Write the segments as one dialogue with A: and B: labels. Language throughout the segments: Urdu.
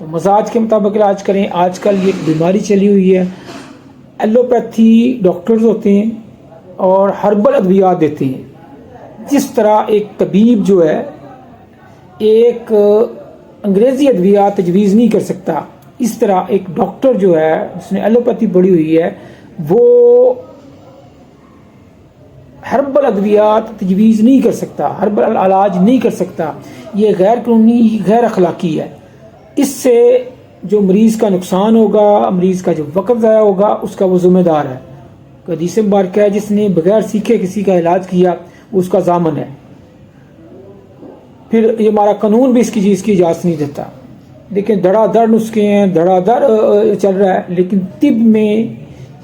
A: تو مزاج کے مطابق علاج کریں. آج کل یہ ایک بیماری چلی ہوئی ہے, ایلوپیتھی ڈاکٹرز ہوتے ہیں اور ہربل ادویات دیتے ہیں. جس طرح ایک طبیب جو ہے ایک انگریزی ادویات تجویز نہیں کر سکتا, اس طرح ایک ڈاکٹر جو ہے جس نے ایلوپیتھی پڑھی ہوئی ہے وہ ہربل ادویات تجویز نہیں کر سکتا, ہربل علاج نہیں کر سکتا. یہ غیر قانونی, غیر اخلاقی ہے. اس سے جو مریض کا نقصان ہوگا, مریض کا جو وقت ضائع ہوگا, اس کا وہ ذمہ دار ہے. حدیث مبارکہ ہے جس نے بغیر سیکھے کسی کا علاج کیا اس کا ضامن ہے. پھر یہ ہمارا قانون بھی اس کی چیز کی اجازت نہیں دیتا. لیکن دھڑا دھڑ نسخے ہیں, دھڑا دھڑ چل رہا ہے. لیکن طب میں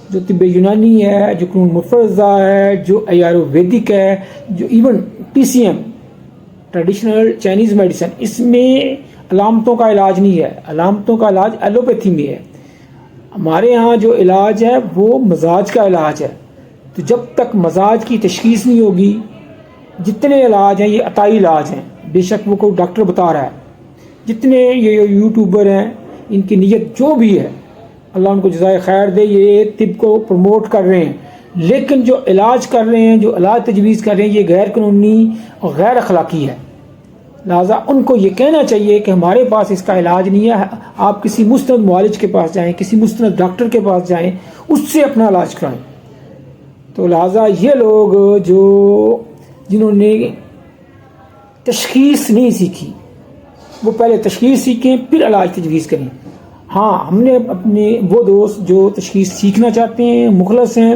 A: جو طب یونانی ہے, جو قانون مفرزہ ہے, جو آیورویدک ہے, جو even PCM traditional Chinese medicine, اس میں علامتوں کا علاج نہیں ہے. علامتوں کا علاج ایلوپیتھی میں ہے. ہمارے ہاں جو علاج ہے وہ مزاج کا علاج ہے. تو جب تک مزاج کی تشخیص نہیں ہوگی, جتنے علاج ہیں یہ عطائی علاج ہیں, بے شک وہ کوئی ڈاکٹر بتا رہا ہے. جتنے یہ یوٹیوبر ہیں ان کی نیت جو بھی ہے اللہ ان کو جزائے خیر دے, یہ طب کو پروموٹ کر رہے ہیں. لیکن جو علاج کر رہے ہیں, جو علاج تجویز کر رہے ہیں, یہ غیر قانونی اور غیر اخلاقی ہے. لہٰذا ان کو یہ کہنا چاہیے کہ ہمارے پاس اس کا علاج نہیں ہے, آپ کسی مستند معالج کے پاس جائیں, کسی مستند ڈاکٹر کے پاس جائیں, اس سے اپنا علاج کرائیں. تو لہٰذا یہ لوگ جنہوں نے تشخیص نہیں سیکھی وہ پہلے تشخیص سیکھیں پھر علاج تجویز کریں. ہاں, ہم نے اپنے وہ دوست جو تشخیص سیکھنا چاہتے ہیں, مخلص ہیں,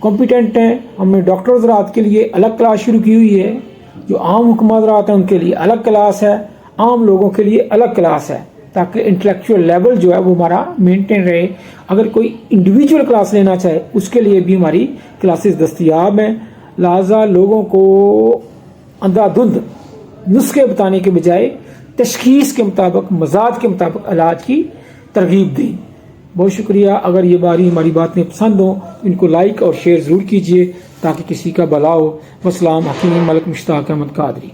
A: کمپیٹنٹ ہیں, ہم نے ڈاکٹر حضرات کے لیے الگ کلاس شروع کی ہوئی ہے. جو عام حکمت حضرات ہیں ان کے لیے الگ کلاس ہے, عام لوگوں کے لیے الگ کلاس ہے, تاکہ انٹلیکچوئل لیول جو ہے وہ ہمارا مینٹین رہے. اگر کوئی انڈیویجول کلاس لینا چاہے اس کے لیے بھی ہماری کلاسز دستیاب ہیں. لہٰذا لوگوں کو اندھا دھند نسخے بتانے کے بجائے تشخیص کے مطابق, مزاج کے مطابق علاج کی ترغیب دیں. بہت شکریہ. اگر یہ ہماری باتیں پسند ہوں ان کو لائک اور شیئر ضرور کیجیے تاکہ کسی کا بھلا ہو. والسلام. حکیم ملک مشتاق احمد قادری.